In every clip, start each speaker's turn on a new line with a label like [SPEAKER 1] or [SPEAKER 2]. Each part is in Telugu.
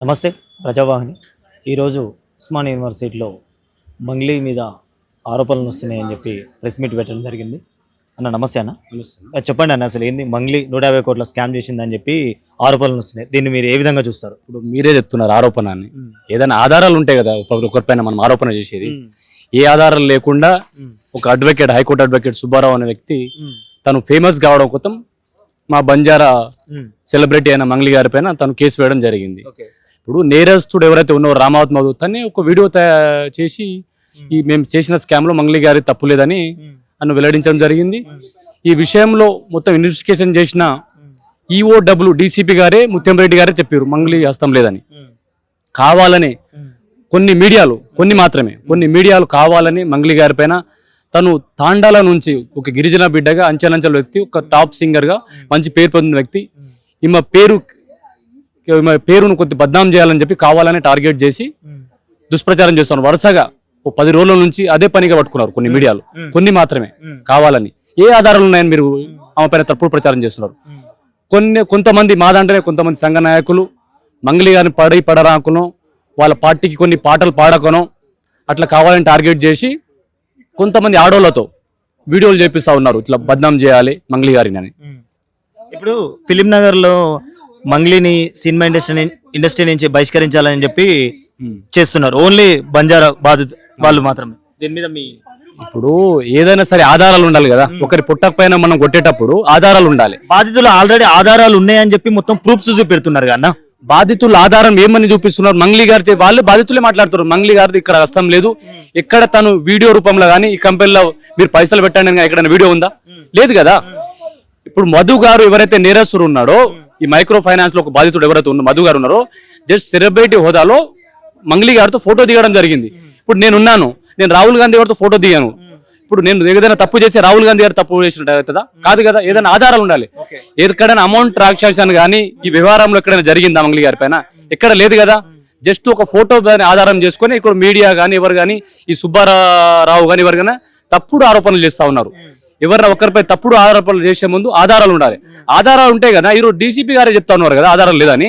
[SPEAKER 1] నమస్తే ప్రజావాహిని. ఈరోజు ఉస్మాన్ యూనివర్సిటీలో మంగ్లీ మీద ఆరోపణలు వస్తున్నాయని చెప్పి ప్రెస్ మీట్ పెట్టడం జరిగింది. అన్న నమస్తే అన్న. చెప్పండి అన్న, అసలు ఏంది మంగ్లీ 150 కోట్ల స్కామ్ చేసిందని చెప్పి ఆరోపణలు వస్తున్నాయి. దీన్ని మీరు ఏ విధంగా చూస్తారు?
[SPEAKER 2] ఇప్పుడు మీరే చెప్తున్నారు ఆరోపణ అని. ఏదైనా ఆధారాలు ఉంటాయి కదా ఒకరిపైన మనం ఆరోపణ చేసేది. ఏ ఆధారాలు లేకుండా ఒక అడ్వకేట్, హైకోర్టు అడ్వకేట్ సుబ్బారావు అనే వ్యక్తి తను ఫేమస్ కావడం కోసం మా బంజారా సెలబ్రిటీ అయిన మంగ్లీ గారి పైన తను కేసు వేయడం జరిగింది. ఇప్పుడు నేరస్తుడు ఎవరైతే ఉన్నారో రామావత్ మధు తనే ఒక వీడియో చేసి ఈ మేము చేసిన స్కామ్ లో మంగ్లీ గారి తప్పు లేదని నన్ను వెల్లడించడం జరిగింది. ఈ విషయంలో మొత్తం ఇన్వెస్టిగేషన్ చేసిన ఈఓడబ్ల్యూ డీసీపీ గారే ముత్యంరెడ్డి గారే చెప్పారు మంగ్లీ హస్తం లేదని. కావాలని కొన్ని మీడియాలు కావాలని మంగ్లీ గారి పైన తను తాండాల నుంచి ఒక గిరిజన బిడ్డగా అంచెలంచెల వ్యక్తి, ఒక టాప్ సింగర్ గా మంచి పేరు పొందిన వ్యక్తి, ఈమె పేరును కొద్ది బద్నాం చేయాలని చెప్పి కావాలని టార్గెట్ చేసి దుష్ప్రచారం చేస్తున్నారు. వరుసగా 10 రోజుల నుంచి అదే పనిగా పట్టుకున్నారు కొన్ని మీడియాలు. కొన్ని మాత్రమే కావాలని. ఏ ఆధారాలు ఉన్నాయని మీరు ఆమె పైన తప్పుడు ప్రచారం చేస్తున్నారు? కొంతమంది మాదంటేనే కొంతమంది సంఘ నాయకులు మంగ్లీ గారిని పడరాకును, వాళ్ళ పార్టీకి కొన్ని పాటలు పాడకను అట్లా కావాలని టార్గెట్ చేసి కొంతమంది ఆడోళ్లతో వీడియోలు చేపిస్తా ఉన్నారు, ఇట్లా బద్నాం చేయాలి మంగ్లీ గారిని అని.
[SPEAKER 1] ఇప్పుడు ఫిలిం నగర్ లో మంగ్లీని సినిమా ఇండస్ట్రీ నుంచి బహిష్కరించాలని చెప్పి చేస్తున్నారు. ఓన్లీ బంజారా బాధిత వాళ్ళు మాత్రమే. దీని మీద మీ
[SPEAKER 2] ఇప్పుడు ఏదైనా సరే ఆధారాలు ఉండాలి కదా. ఒకరి పుట్టక పైన మనం కొట్టేటప్పుడు ఆధారాలు ఉండాలి.
[SPEAKER 1] బాధితులు ఆల్రెడీ ఆధారాలు ఉన్నాయని చెప్పి మొత్తం ప్రూఫ్స్ చూపెడుతున్నారు కదా.
[SPEAKER 2] బాధితుల ఆధారం ఏమని చూపిస్తున్నారు? మంగ్లీ గారు వాళ్ళు బాధితులే మాట్లాడుతున్నారు. మంగ్లీ గారిది ఇక్కడ హస్తం లేదు, ఎక్కడ తను వీడియో రూపంలో కానీ ఈ కంపెనీలో మీరు పైసలు పెట్టండి ఎక్కడైనా వీడియో ఉందా? లేదు కదా. ఇప్పుడు మధు గారు ఎవరైతే నేరస్తుడు ఉన్నాడో, ఈ మైక్రో ఫైనాన్స్ లో ఒక బాధితుడు ఎవరైతే మధు గారు ఉన్నారో, జస్ట్ సెలబ్రిటీ హోదాలో మంగ్లీ గారితో ఫోటో దిగడం జరిగింది. ఇప్పుడు నేను రాహుల్ గాంధీ గారితో ఫోటో దిగాను. ఇప్పుడు నేను ఏదైనా తప్పు చేసి రాహుల్ గాంధీ గారు తప్పు చేసినట్టు అవుతుందా? కాదు కదా. ఏదైనా ఆధారాలు ఉండాలి. ఎక్కడైనా అమౌంట్ ట్రాన్సాక్షన్ కానీ ఈ వ్యవహారంలో ఎక్కడైనా జరిగిందా మంగ్లీ గారి పైన? ఎక్కడ లేదు కదా. జస్ట్ ఒక ఫోటో ఆధారం చేసుకొని ఇక్కడ మీడియా కానీ ఎవరు కానీ ఈ సుబ్బారావు కానీ ఎవరు కానీ తప్పుడు ఆరోపణలు చేస్తా ఉన్నారు. ఎవరైనా ఒకరిపై తప్పుడు ఆరోపణలు చేసే ముందు ఆధారాలు ఉండాలి. ఆధారాలు ఉంటాయి కదా. ఈరోజు డీసీపీ గారే చెప్తా ఉన్నారు కదా ఆధారాలు లేదని.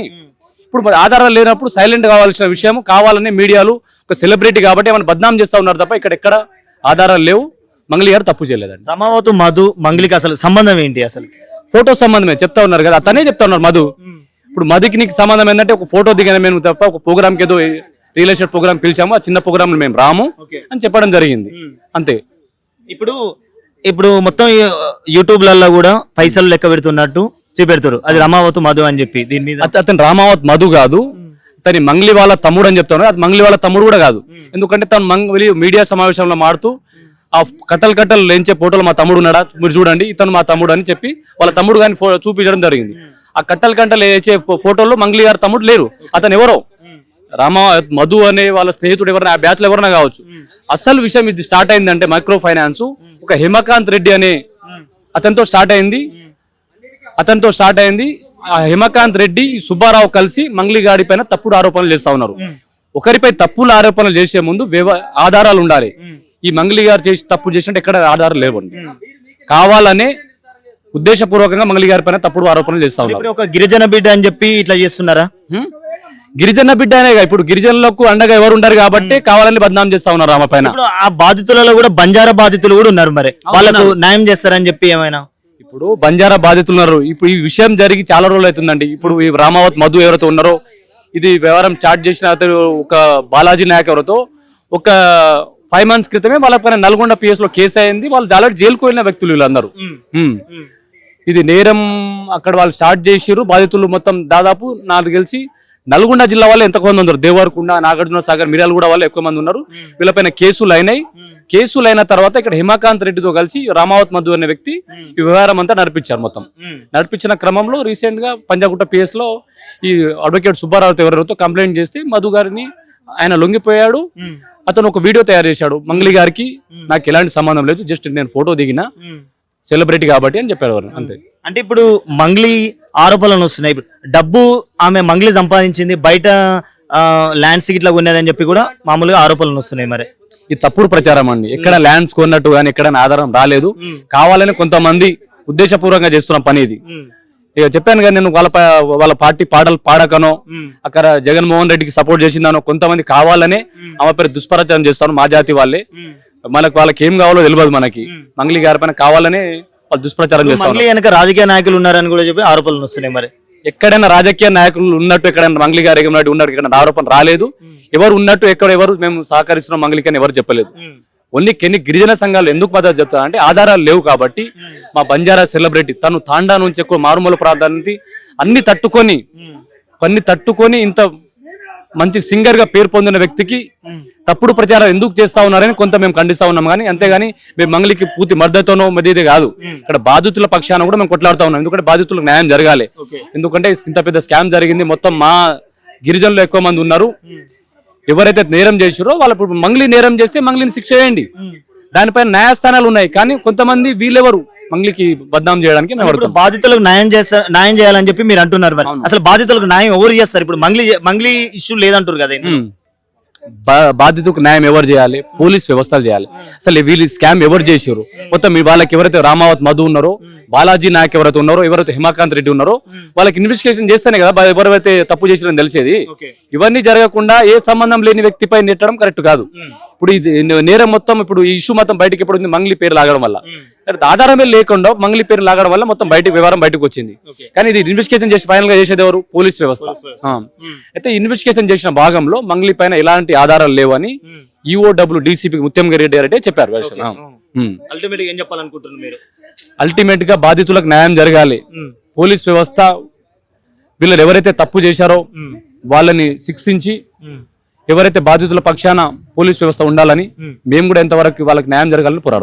[SPEAKER 2] ఇప్పుడు ఆధారాలు లేనప్పుడు సైలెంట్ కావాల్సిన విషయం కావాలని మీడియాలు ఒక సెలబ్రిటీ కాబట్టి ఏమైనా బద్నాం చేస్తా ఉన్నారు తప్ప ఇక్కడ ఎక్కడ ఆధారాలు లేవు. మంగ్లీ గారు తప్పు చేయలేదండి.
[SPEAKER 1] రామావత్ మధు మంగ్లీకి అసలు సంబంధం ఏంటి? అసలు
[SPEAKER 2] ఫోటో సంబంధమే చెప్తా ఉన్నారు కదా. అతనే చెప్తా ఉన్నారు మధు. ఇప్పుడు మధుకి నీకు సంబంధం ఏంటంటే ఒక ఫోటో దిగిన మేము తప్ప ఒక ప్రోగ్రామ్కి ఏదో రియల్ ఎస్టేట్ ప్రోగ్రామ్ పిలిచాము, ఆ చిన్న ప్రోగ్రామ్ మేము రాము అని చెప్పడం జరిగింది అంతే.
[SPEAKER 1] ఇప్పుడు మొత్తం యూట్యూబ్లలో కూడా పైసలు లెక్క పెడుతున్నట్టు చూపెడతారు, అది రామావత్ మధు అని చెప్పి. దీని మీద
[SPEAKER 2] అతను రామావత్ మధు కాదు, తను మంగ్లీ వాళ్ళ తమ్ముడు అని చెప్తాను. అది మంగ్లీ వాళ్ళ తమ్ముడు కూడా కాదు. ఎందుకంటే తను మంగ్లీ మీడియా సమావేశంలో మాడుతూ ఆ కట్టలు లేంచే ఫోటోలు మా తమ్ముడు ఉన్నాడా మీరు చూడండి, ఇతను మా తమ్ముడు అని చెప్పి వాళ్ళ తమ్ముడు కానీ చూపించడం జరిగింది. ఆ కట్టలు వేసే ఫోటోల్లో మంగ్లీ గారి తమ్ముడు లేరు. అతను ఎవరో మధు అనే వాళ్ళ స్నేహితుడు ఎవరైనా, ఆ బ్యాచ్లు ఎవరైనా కావచ్చు. అసలు విషయం ఇది స్టార్ట్ అయిందంటే మైక్రో ఫైనాన్స్ ఒక హిమకాంత్ రెడ్డి అనే అతనితో స్టార్ట్ అయింది. ఆ హిమకాంత్ రెడ్డి సుబ్బారావు కలిసి మంగ్లీ గారి పైన తప్పుడు ఆరోపణలు చేస్తా ఉన్నారు. ఒకరిపై తప్పుడు ఆరోపణలు చేసే ముందు ఆధారాలు ఉండాలి. ఈ మంగ్లీ గారు చేసి తప్పు చేసినట్టు ఎక్కడ ఆధారాలు లేవండి. కావాలనే ఉద్దేశపూర్వకంగా మంగ్లీ గారి పైన తప్పుడు ఆరోపణలు చేస్తా ఉన్నారు.
[SPEAKER 1] ఒక గిరిజన బిడ్డ అని చెప్పి ఇట్లా చేస్తున్నారా?
[SPEAKER 2] గిరిజన బిడ్డ అనే ఇప్పుడు గిరిజనులకు అండగా ఎవరు ఉండరు కాబట్టి కావాలని బద్నాం చేస్తా ఉన్నారు ఆమె పైన.
[SPEAKER 1] ఆ బాధితులలో కూడా బంజారా బాధితులు కూడా ఉన్నారు, మరి వాళ్ళకు న్యాయం చేస్తారని చెప్పి ఏమైనా?
[SPEAKER 2] ఇప్పుడు బంజారా బాధితులు ఉన్నారు. ఇప్పుడు ఈ విషయం జరిగి చాలా రోజులు అవుతుందండి. ఇప్పుడు ఈ రామావత్ మధు ఎవరైతే ఉన్నారో, ఇది వ్యవహారం స్టార్ట్ చేసిన అతను ఒక బాలాజీ నాయక్ ఎవరితో ఒక 5 months క్రితమే వాళ్ళ పైన నల్గొండ పిఎస్ లో కేసు అయింది. వాళ్ళు ఆల్రెడీ జైలుకు వెళ్ళిన వ్యక్తులు వీళ్ళందరూ. ఇది నేరం అక్కడ వాళ్ళు స్టార్ట్ చేసిర్రు. బాధితులు మొత్తం దాదాపు నాకు తెలిసి నల్గొండ జిల్లా వాళ్ళు ఎంతమంది ఉన్నారు, దేవరకొండ, నాగార్జున సాగర్, మిర్యాలగూడ వాళ్ళు ఎక్కువ మంది ఉన్నారు. వీళ్ళపైన కేసులు అయినాయి. కేసులు అయిన తర్వాత ఇక్కడ హిమకాంత్ రెడ్డితో కలిసి రామావత్ మధు అనే వ్యక్తి ఈ వ్యవహారం అంతా నడిపించారు. మొత్తం నడిపించిన క్రమంలో రీసెంట్ గా పంజాగుట్ట పిఎస్ లో ఈ అడ్వకేట్ సుబ్బారావు ఎవరితో కంప్లైంట్ చేస్తే మధు గారిని ఆయన లొంగిపోయాడు. అతను ఒక వీడియో తయారు చేశాడు, మంగ్లీ గారికి నాకు ఎలాంటి సంబంధం లేదు, జస్ట్ నేను ఫోటో దిగిన సెలబ్రిటీ కాబట్టి అని చెప్పారు అంతే.
[SPEAKER 1] అంటే ఇప్పుడు మంగ్లీ ఆరోపణలు వస్తున్నాయి. డబ్బు ఆమె మంగ్లీ సంపాదించింది, బయట ల్యాండ్స్ ఇట్లా ఉన్నదని చెప్పి కూడా మామూలుగా ఆరోపణలు వస్తున్నాయి. మరి
[SPEAKER 2] ఇది తప్పుడు ప్రచారం అండి. ఎక్కడ ల్యాండ్స్ కొన్నట్టు కానీ ఎక్కడ ఆధారం రాలేదు. కావాలని కొంతమంది ఉద్దేశపూర్వకంగా చేస్తున్న పని ఇది. ఇక చెప్పాను కదా నేను వాళ్ళ పార్టీ పాటలు పాడకనో అక్కడ జగన్మోహన్ రెడ్డికి సపోర్ట్ చేసిందానో కొంతమంది కావాలనే ఆమె పేరు దుష్ప్రచారం చేస్తాను మా జాతి వాళ్ళే. వాళ్ళకి ఏం కావాలో తెలియదు మనకి. మంగ్లీ గారి పైన కావాలనే వాళ్ళు దుష్ప్రచారం చేస్తారు.
[SPEAKER 1] మంగ్లీ వెనక రాజకీయ నాయకులు ఉన్నారని కూడా చెప్పి ఆరోపణలు వస్తున్నాయి. మరి
[SPEAKER 2] ఎక్కడైనా రాజకీయ నాయకులు ఉన్నట్టు ఎక్కడైనా మంగ్లీ గారు ఉన్నట్టు ఎక్కడైనా ఆరోపణ రాలేదు. ఎవరు ఉన్నట్టు ఎవరు మేము సహకరిస్తున్నాం మంగ్లీకి అని ఎవరు చెప్పలేదు. ఓన్లీ కొన్ని గిరిజన సంఘాలు ఎందుకు మద్దతు చెప్తా అంటే ఆధారాలు లేవు కాబట్టి. మా బంజారా సెలబ్రిటీ తను తాండా నుంచి ఎక్కువ మారుమూల ప్రాంతానికి అన్ని తట్టుకొని ఇంత మంచి సింగర్ గా పేరు పొందిన వ్యక్తికి తప్పుడు ప్రచారం ఎందుకు చేస్తా ఉన్నారని కొంత మేము ఖండిస్తా ఉన్నాం. కానీ అంతేగాని మేము మంగ్లీకి పూర్తి మద్దతునో మధ్య కాదు. ఇక్కడ బాధితుల పక్షాన కూడా మేము కొట్లాడుతా ఉన్నాం. ఎందుకంటే బాధితులకు న్యాయం జరగాలి. ఎందుకంటే ఇంత పెద్ద స్కామ్ జరిగింది. మొత్తం మా గిరిజనులు ఎక్కువ మంది ఉన్నారు. ఎవరైతే నేరం చేసారో వాళ్ళ మంగ్లీ నేరం చేస్తే మంగ్లీని శిక్ష చేయండి. దానిపైన న్యాయస్థానాలు ఉన్నాయి. కానీ కొంతమంది వీళ్ళెవరు మంగ్లీకి బద్నాం చేయడానికి
[SPEAKER 1] బాధితులకు న్యాయం చేయాలని చెప్పి మీరు అంటున్నారు. మరి అసలు బాధితులకు న్యాయం ఎవరు చేస్తారు? ఇప్పుడు మంగ్లీ ఇష్యూ లేదంటారు కదా.
[SPEAKER 2] బాధితులకు న్యాయం ఎవరు చేయాలి? పోలీస్ వ్యవస్థలు చేయాలి. అసలు వీళ్ళు స్కామ్ ఎవరు చేసారు? మొత్తం వాళ్ళకి ఎవరైతే రామావత్ మధు ఉన్నారో, బాలాజీ నాయక్ ఎవరైతే ఉన్నారో, ఎవరైతే హిమాకాంత్ రెడ్డి ఉన్నారో వాళ్ళకి ఇన్వెస్టిగేషన్ చేస్తేనే కదా ఎవరైతే తప్పు చేసిరని తెలిసేది. ఇవన్నీ జరగకుండా ఏ సంబంధం లేని వ్యక్తిపై నెట్టడం కరెక్ట్ కాదు. ఇప్పుడు ఇది నేరం మొత్తం ఇప్పుడు ఈ ఇష్యూ మొత్తం బయటకి ఎప్పుడు మంగ్లీ పేరు లాగడం వల్ల, ఆధారమే లేకుండా మంగ్లీ పేరు లాగడం వల్ల మొత్తం వ్యవహారం బయటకు వచ్చింది. కానీ ఇది ఇన్వెస్టిగేషన్ చేసి ఫైనల్ గా చేసేది ఎవరు? పోలీస్ వ్యవస్థ. అయితే ఇన్వెస్టిగేషన్ చేసిన భాగంలో మంగ్లీ పైన ఎలాంటి ఆధారాలు లేవని ఈఓడబ్ల్యూ డీసీపీ ముత్యంగిరెడ్డి గారు చెప్పారు. అల్టిమేట్ గా బాధితులకు న్యాయం జరగాలి. పోలీస్ వ్యవస్థ వీళ్ళు ఎవరైతే తప్పు చేశారో వాళ్ళని శిక్షించి ఎవరైతే బాధితుల పక్షాన పోలీస్ వ్యవస్థ ఉండాలని మేము కూడా ఎంతవరకు వాళ్ళకి న్యాయం జరగాలని పోరాడుతాం.